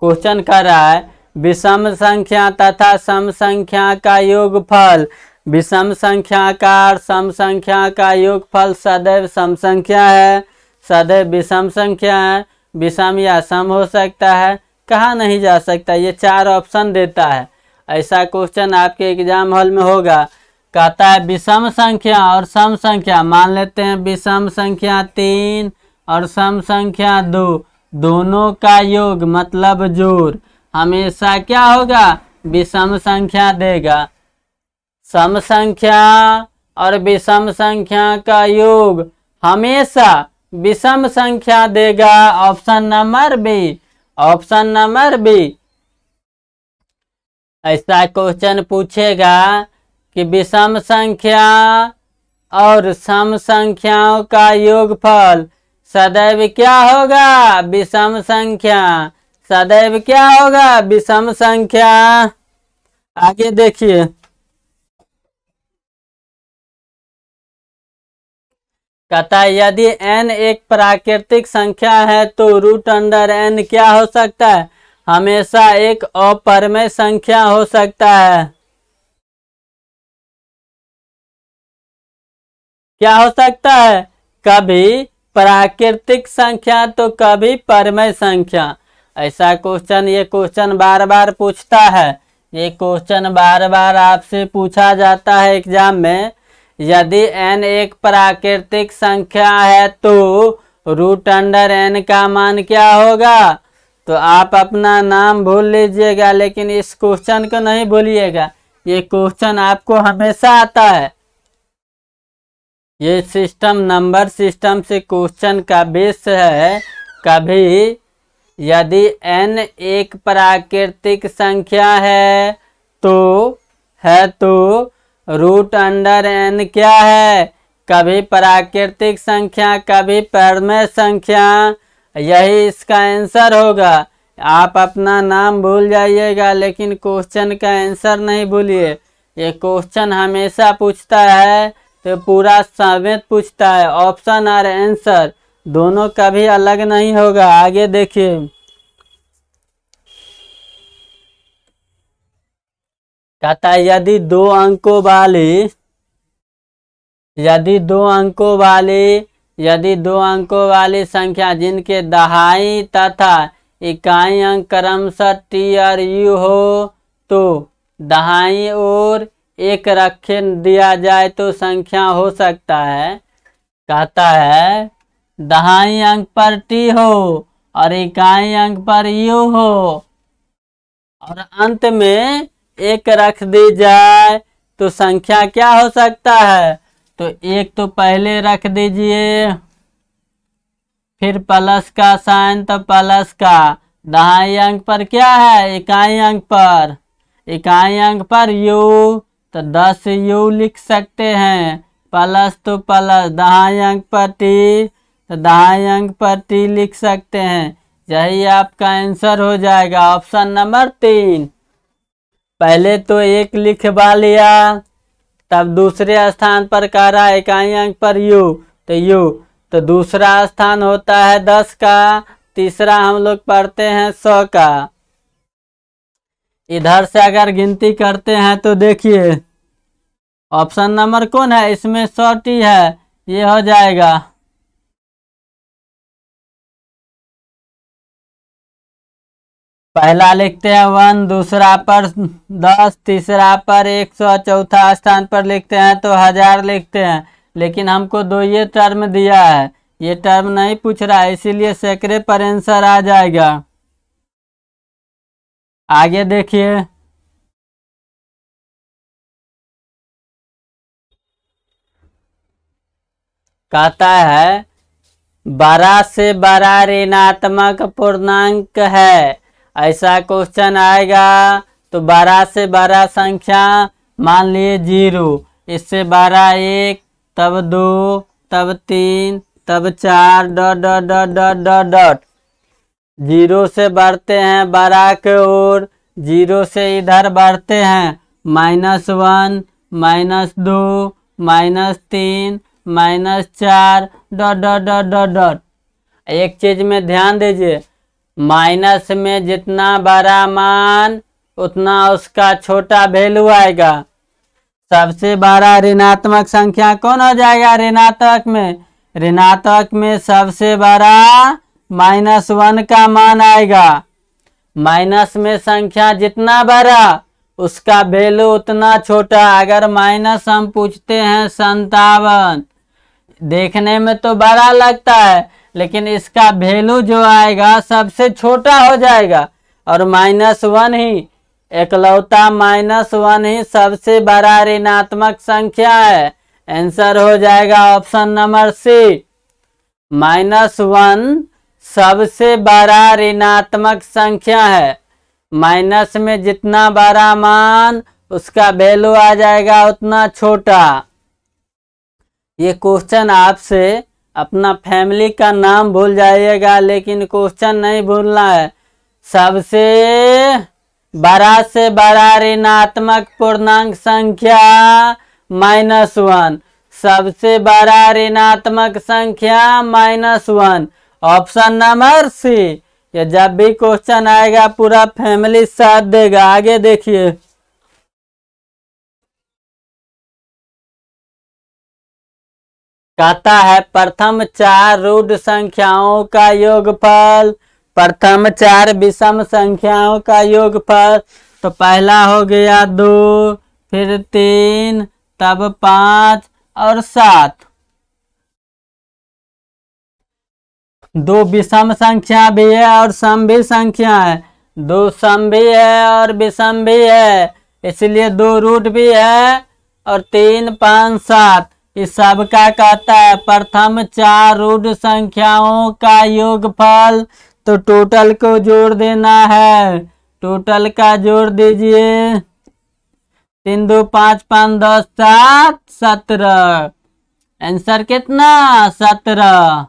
क्वेश्चन कर रहा है विषम संख्या तथा सम संख्या का योगफल। विषम संख्या का और सम संख्या का योगफल सदैव सम संख्या है, सदैव विषम संख्या है। विषम या सम हो सकता है, कहा नहीं जा सकता। ये 4 ऑप्शन देता है। ऐसा क्वेश्चन आपके एग्जाम हॉल में होगा। कहता है विषम संख्या और सम संख्या, मान लेते हैं विषम संख्या 3 और सम संख्या 2, दोनों का योग मतलब जोड़ हमेशा क्या होगा? विषम संख्या देगा। सम संख्या और विषम संख्या का योग हमेशा विषम संख्या देगा। Option number B, option number B. ऐसा क्वेश्चन पूछेगा कि विषम संख्या और सम संख्याओं का योगफल सदैव क्या होगा? विषम संख्या। सदैव क्या होगा? विषम संख्या। आगे देखिए, कहता है यदि n एक प्राकृतिक संख्या है तो रूट अंडर n क्या हो सकता है? हमेशा एक अपरिमेय संख्या हो सकता है। क्या हो सकता है? कभी प्राकृतिक संख्या तो कभी परिमेय संख्या। ऐसा क्वेश्चन, ये क्वेश्चन बार बार पूछता है। ये क्वेश्चन बार बार आपसे पूछा जाता है एग्जाम में। यदि n एक प्राकृतिक संख्या है तो रूट अंडर n का मान क्या होगा? तो आप अपना नाम भूल लीजिएगा, लेकिन इस क्वेश्चन को नहीं भूलिएगा। ये क्वेश्चन आपको हमेशा आता है। ये सिस्टम, नंबर सिस्टम से क्वेश्चन का बेस है। कभी यदि n एक प्राकृतिक संख्या है तो रूट अंडर n क्या है? कभी प्राकृतिक संख्या कभी परिमेय संख्या। यही इसका आंसर होगा। आप अपना नाम भूल जाइएगा, लेकिन क्वेश्चन का आंसर नहीं भूलिए। ये क्वेश्चन हमेशा पूछता है, तो पूरा समेत पूछता है। ऑप्शन और आंसर दोनों कभी अलग नहीं होगा। आगे देखिए, कहता है यदि दो अंकों वाली संख्या जिनके दहाई तथा इकाई अंक क्रमशः t और u हो तो दहाई और एक रखे दिया जाए तो संख्या हो सकता है। कहता है दहाई अंक पर t हो और इकाई अंक पर u हो और अंत में एक रख दी जाए तो संख्या क्या हो सकता है? तो एक तो पहले रख दीजिए, फिर प्लस का साइन, तो प्लस का दहाई अंक पर क्या है? इकाई अंक पर u, तो 10 u लिख सकते हैं। प्लस तो प्लस, दहाई अंक पर t, तो दहाई अंक पर t लिख सकते हैं। यही आपका आंसर हो जाएगा, ऑप्शन नंबर 3। पहले तो एक लिखवा लिया, तब दूसरे स्थान पर कह रहा है इकाई अंक पर u, तो दूसरा स्थान होता है 10 का, तीसरा हम लोग पढ़ते हैं 100 का। इधर से अगर गिनती करते हैं तो देखिए ऑप्शन नंबर कौन है? इसमें 100t है, ये हो जाएगा। पहला लिखते हैं 1, दूसरा पर 10, तीसरा पर 100, चौथा स्थान पर लिखते हैं तो 1000 लिखते हैं। लेकिन हमको दो ये टर्म दिया है, ये टर्म नहीं पूछ रहा है, इसीलिए सैकड़े पर आंसर आ जाएगा। आगे देखिए, कहता है बड़ा से बड़ा ऋणात्मक पूर्णांक है। ऐसा क्वेश्चन आएगा तो बड़ा से बड़ा संख्या, मान लिए 0, इससे बड़ा 1, तब 2, तब 3, तब 4 ... 0 से बढ़ते हैं बड़ा के ओर, 0 से इधर बढ़ते हैं -1, -2, -3, -4 ... एक चीज में ध्यान दीजिए, माइनस में जितना बड़ा मान उतना उसका छोटा वैल्यू आएगा। सबसे बड़ा ऋणात्मक संख्या कौन हो जाएगा? ऋणात्मक में सबसे बड़ा -1 का मान आएगा। माइनस में संख्या जितना बड़ा उसका वैल्यू उतना छोटा। अगर माइनस हम पूछते हैं 57, देखने में तो बड़ा लगता है, लेकिन इसका वैल्यू जो आएगा सबसे छोटा हो जाएगा। और -1 ही, एकलौता -1 ही सबसे बड़ा ऋणात्मक संख्या है। आंसर हो जाएगा ऑप्शन नंबर सी, -1 सबसे बड़ा ऋणात्मक संख्या है। माइनस में जितना बड़ा मान उसका वैल्यू आ जाएगा उतना छोटा। ये क्वेश्चन आपसे अपना फैमिली का नाम भूल जाइएगा, लेकिन क्वेश्चन नहीं भूलना है। सबसे बड़ा से बड़ा ऋणात्मक पूर्णांक संख्या -1। सबसे बड़ा ऋणात्मक संख्या -1, ऑप्शन नंबर सी। ये जब भी क्वेश्चन आएगा पूरा फैमिली साथ देगा। आगे देखिए, कहता है प्रथम 4 रूढ़ संख्याओं का योगफल। प्रथम 4 विषम संख्याओं का योगफल। तो पहला हो गया 2, फिर 3, तब 5 और 7। 2 विषम संख्या भी है और सम भी संख्या है। 2 सम भी है और विषम भी है, इसलिए 2 रूट भी है और 3, 5, 7 इस सब का कहता है प्रथम 4 रूढ़ संख्याओं का योगफल। तो टोटल को जोड़ देना है। टोटल का जोड़ दीजिए। 3, 2, 5, 5, 10, 7, 17। आंसर कितना? 17।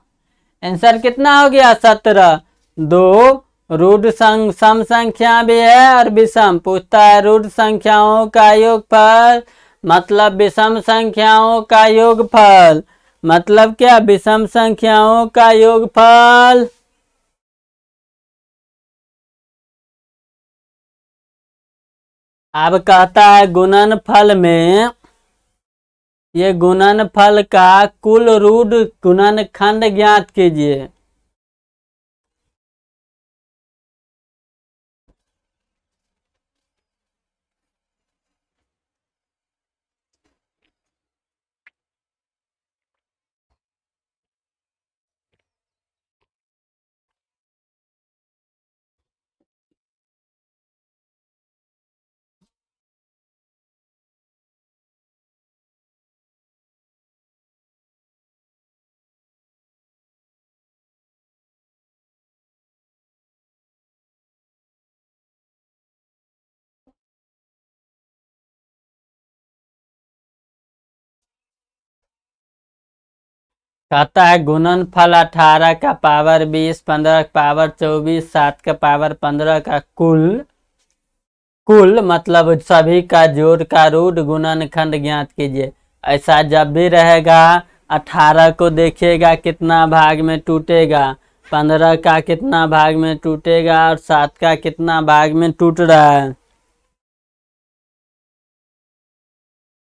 आंसर कितना हो गया? 17। 2 रूढ़ सम संख्या भी है और विषम। पूछता है रूढ़ संख्याओं का योगफल, मतलब विषम संख्याओं का योगफल। मतलब क्या? विषम संख्याओं का योगफल। अब कहता है गुणनफल में, ये गुणनफल का कुल रूढ़ गुणनखंड ज्ञात कीजिए। कहता है गुणनफल 18 का पावर 20, 15 का पावर 24, 7 का पावर 15 का कुल मतलब सभी का जोड़ का रूढ़ गुणनखंड ज्ञात कीजिए। ऐसा जब भी रहेगा 18 को देखिएगा कितना भाग में टूटेगा, 15 का कितना भाग में टूटेगा और 7 का कितना भाग में टूट रहा है।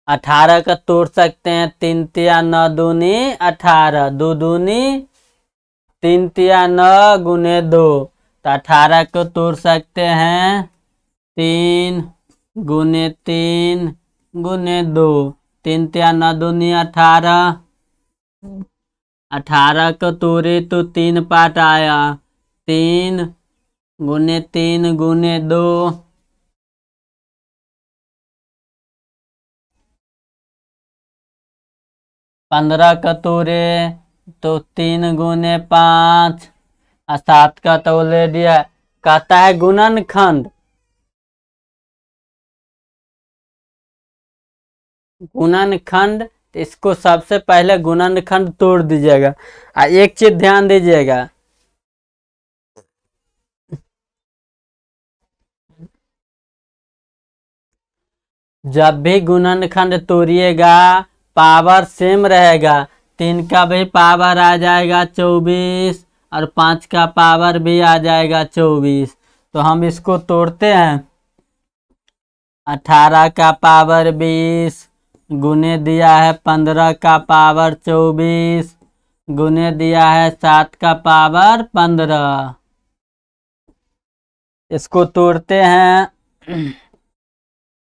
18 का तोड़ सकते हैं 3 तिया 9 दूनी 18, 2 दूनी 3 तिया 9 गुने 2। तो 18 को तोड़ सकते हैं 3 गुने 3 गुने 2। 3 तिया 9 दूनी 18। 18 को तोड़े तो 3 पार्ट आया। 3 गुने 3 गुने 2। 15 का तोड़े तो 3 गुने 5 और 7 का तोले दिया। कहता है गुणनखंड। गुणनखंड, इसको सबसे पहले गुणनखंड तोड़ दीजिएगा। एक चीज ध्यान दीजिएगा, जब भी गुणनखंड तोड़िएगा पावर सेम रहेगा। 3 का भी पावर आ जाएगा 24 और 5 का पावर भी आ जाएगा 24। तो हम इसको तोड़ते हैं। 18 का पावर 20 गुने दिया है 15 का पावर 24 गुने दिया है 7 का पावर 15। इसको तोड़ते हैं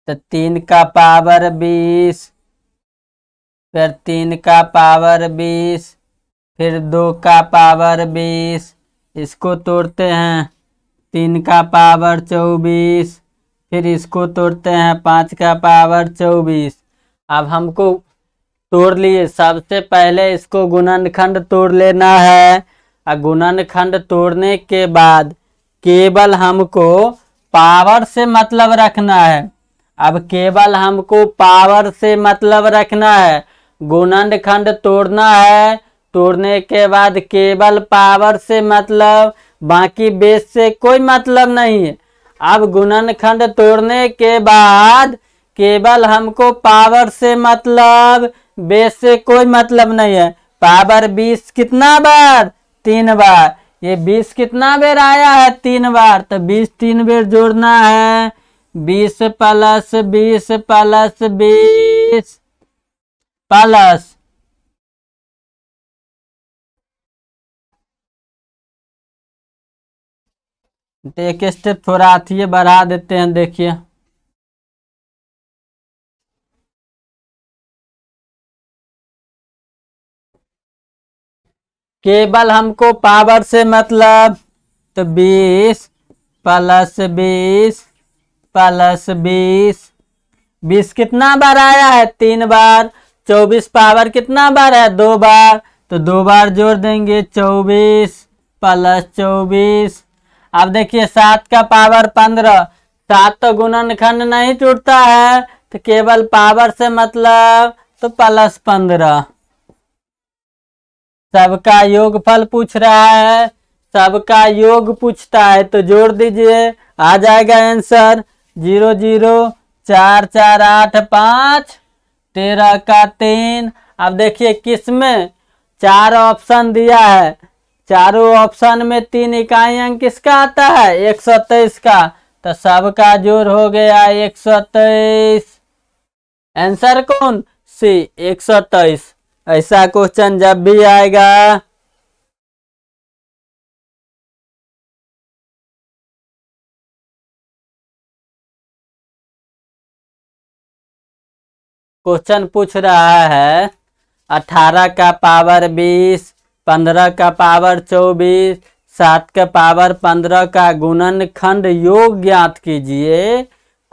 तो 3 का पावर 20, फिर 3 का पावर 20, फिर 2 का पावर 20। इसको तोड़ते हैं 3 का पावर 24, फिर इसको तोड़ते हैं 5 का पावर 24। अब हमको तोड़ लिए, सबसे पहले इसको गुणनखंड तोड़ लेना है। और गुणनखंड तोड़ने के बाद केवल हमको पावर से मतलब रखना है। अब केवल हमको पावर से मतलब रखना है। गुणनखंड तोड़ना है, तोड़ने के बाद केवल पावर से मतलब, बाकी बेस से कोई मतलब नहीं है। अब गुणनखंड तोड़ने के बाद केवल हमको पावर से मतलब, बेस से कोई मतलब नहीं है। पावर 20 कितना बार? 3 बार। ये 20 कितना बेर आया है? 3 बार। तो 20 3 बेर जोड़ना है। 20 प्लस 20 प्लस 20 प्लस, तो एक स्टेप थोड़ा आती बढ़ा देते हैं, देखिए। केवल हमको पावर से मतलब, तो 20 प्लस 20 प्लस 20, 20 कितना बार आया है? 3 बार। 24 पावर कितना बार है? 2 बार। तो 2 बार जोड़ देंगे, 24 प्लस 24। अब देखिए 7 का पावर 15, 7 तो गुणनखंड नहीं टूटता है, तो केवल पावर से मतलब, तो प्लस 15। सबका योगफल पूछ रहा है, सबका योग पूछता है, तो जोड़ दीजिए, आ जाएगा आंसर 0 0 4 4 8 5 13 का 3। अब देखिए किसमें 4 ऑप्शन दिया है, चारों ऑप्शन में 3 इकाई अंक किसका आता है? 123 का। तो सबका जोड़ हो गया 123। आंसर कौन? सी, 123। ऐसा क्वेश्चन जब भी आएगा, क्वेश्चन पूछ रहा है 18 का पावर 20, 15 का पावर 24, 7 का पावर 15 का गुणनखंड योग ज्ञात कीजिए,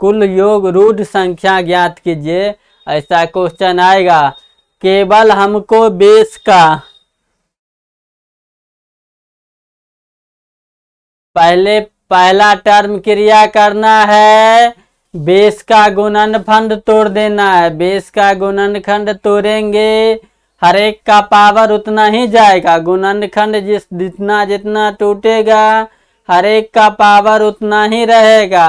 कुल योग रूढ़ संख्या ज्ञात कीजिए। ऐसा क्वेश्चन आएगा। केवल हमको बेस का पहला टर्म क्रिया करना है, बेस का गुणनखंड तोड़ देना है। बेस का गुणनखंड तोड़ेंगे, हर एक का पावर उतना ही जाएगा। गुणनखंड जितना जितना टूटेगा, हर एक का पावर उतना ही रहेगा।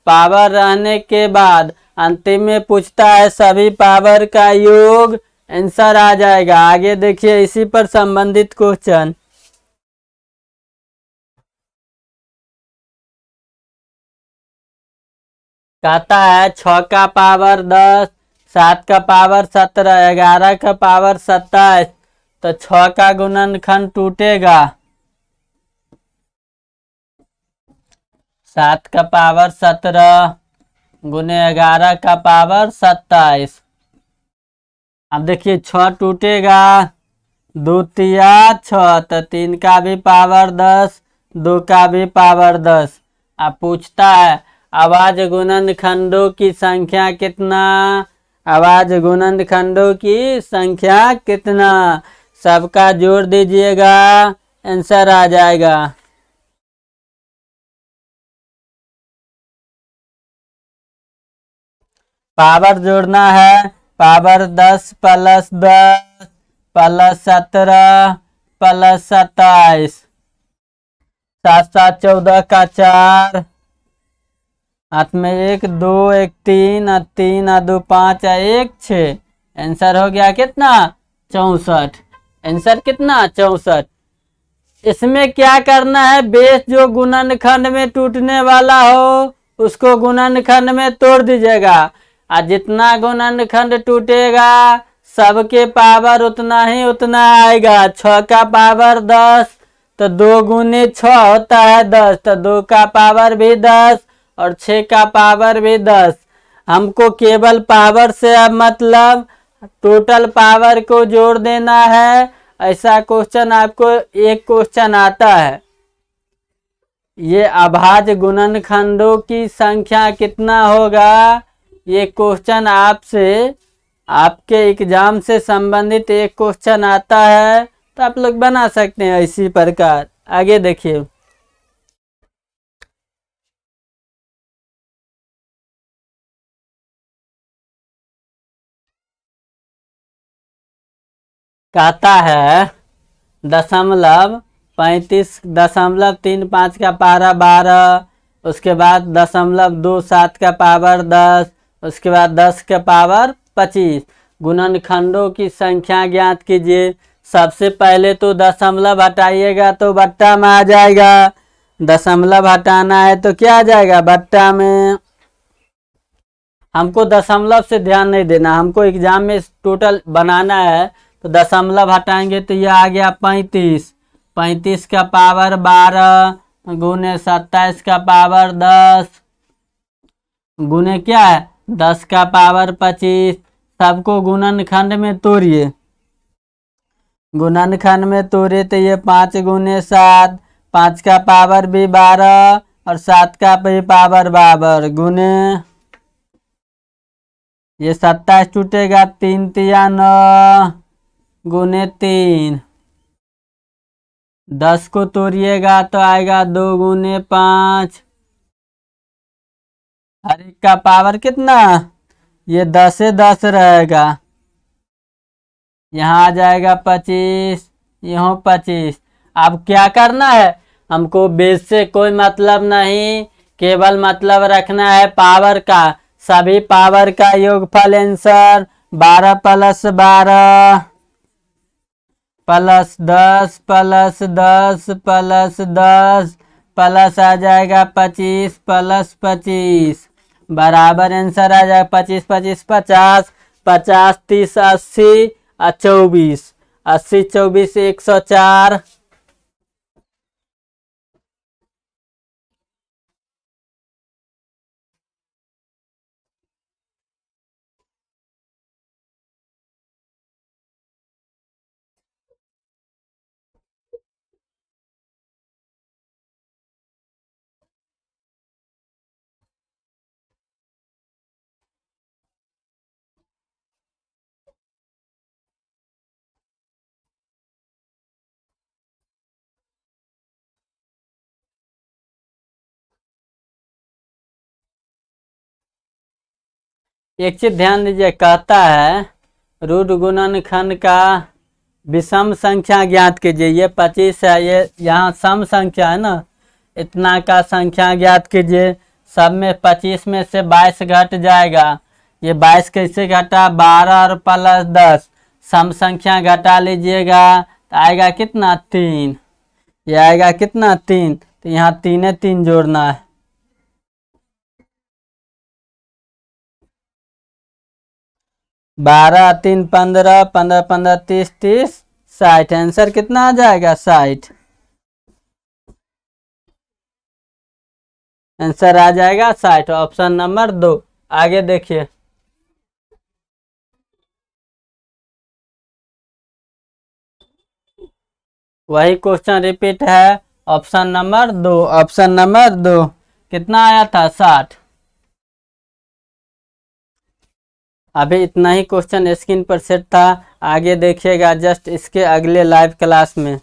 पावर रहने के बाद अंतिम में पूछता है सभी पावर का योग, आंसर आ जाएगा। आगे देखिए इसी पर संबंधित क्वेश्चन। कहता है 6 का पावर 10, 7 का पावर 17, 11 का पावर 27, तो 6 का गुणनखंड टूटेगा। 7 का पावर 17 गुने 11 का पावर 27। अब देखिए 6 टूटेगा, 2 तिया 6, तो 3 का भी पावर 10, 2 का भी पावर 10। अब पूछता है आवाज गुणनखंडों की संख्या कितना? आवाज गुणनखंडों की संख्या कितना? सबका जोड़ दीजिएगा, आंसर आ जाएगा। पावर जोड़ना है, पावर 10 प्लस 10 प्लस 17 प्लस 27, 7 7 14 का 4, हाथ में 1 2 1 3 और 3 और 2 5 और 1 6। आंसर हो गया कितना? 64। आंसर कितना? 64। इसमें क्या करना है, बेस जो गुणनखंड में टूटने वाला हो उसको गुणनखंड में तोड़ दीजिएगा, और जितना गुणनखंड टूटेगा सबके पावर उतना आएगा। 6 का पावर 10, तो 2 गुने 6 होता है 10, तो 2 का पावर भी 10 और 6 का पावर भी 10। हमको केवल पावर से अब मतलब टोटल पावर को जोड़ देना है। ऐसा क्वेश्चन आपको एक क्वेश्चन आता है, ये अभाज्य गुणनखंडों की संख्या कितना होगा, ये क्वेश्चन आपसे आपके एग्जाम से संबंधित एक क्वेश्चन आता है, तो आप लोग बना सकते हैं इसी प्रकार। आगे देखिए। कहता है 0.35 का पावर 12, उसके बाद 0.27 का पावर 10, उसके बाद 10 का पावर 25। गुणनखंडों की संख्या ज्ञात कीजिए। सबसे पहले तो दशमलव हटाइएगा तो बट्टा में आ जाएगा। दशमलव हटाना है तो क्या आ जाएगा बट्टा में। हमको दशमलव से ध्यान नहीं देना, हमको एग्जाम में टोटल बनाना है। तो दशमलव हटाएंगे तो ये आ गया 35। 35 का पावर 12 गुने 27 का पावर 10 गुने क्या है 10 का पावर 25। सबको गुणनखंड में तोड़िए। गुणनखंड में तोड़े तो ये 5 गुने 7, 5 का पावर भी 12 और 7 का भी पावर 12 गुने ये 27 टूटेगा 3 तिया 9 गुने 3। 10 को तोड़िएगा तो आएगा 2 गुने 5। हर एक का पावर कितना, ये 10 से 10 रहेगा। यहाँ आ जाएगा 25, यहाँ 25। अब क्या करना है, हमको बेस से कोई मतलब नहीं, केवल मतलब रखना है पावर का। सभी पावर का योगफल आंसर 12 + 12 + 10 + 10 + 10 प्लस आ जाएगा 25 + 25 बराबर आंसर आ जाएगा 25 25 50 50 30 80 और 24 80 24 104। एक चीज ध्यान दीजिए, कहता है रूट गुणनखंड का विषम संख्या ज्ञात कीजिए। ये 25 है, ये यहाँ सम संख्या है ना, इतना का संख्या ज्ञात कीजिए। सब में 25 में से 22 घट जाएगा। ये 22 कैसे घटा, 12 और प्लस 10 सम संख्या घटा लीजिएगा तो आएगा कितना 3। ये आएगा कितना 3, तो यहाँ 3 3 जोड़ना है। 12 3 15 15 15 30 30 60। आंसर कितना आ जाएगा 60। आंसर आ जाएगा 60, ऑप्शन नंबर 2। आगे देखिए, वही क्वेश्चन रिपीट है। ऑप्शन नंबर 2, ऑप्शन नंबर 2 कितना आया था 60। अभी इतना ही क्वेश्चन स्क्रीन पर सेट था, आगे देखिएगा जस्ट इसके अगले लाइव क्लास में।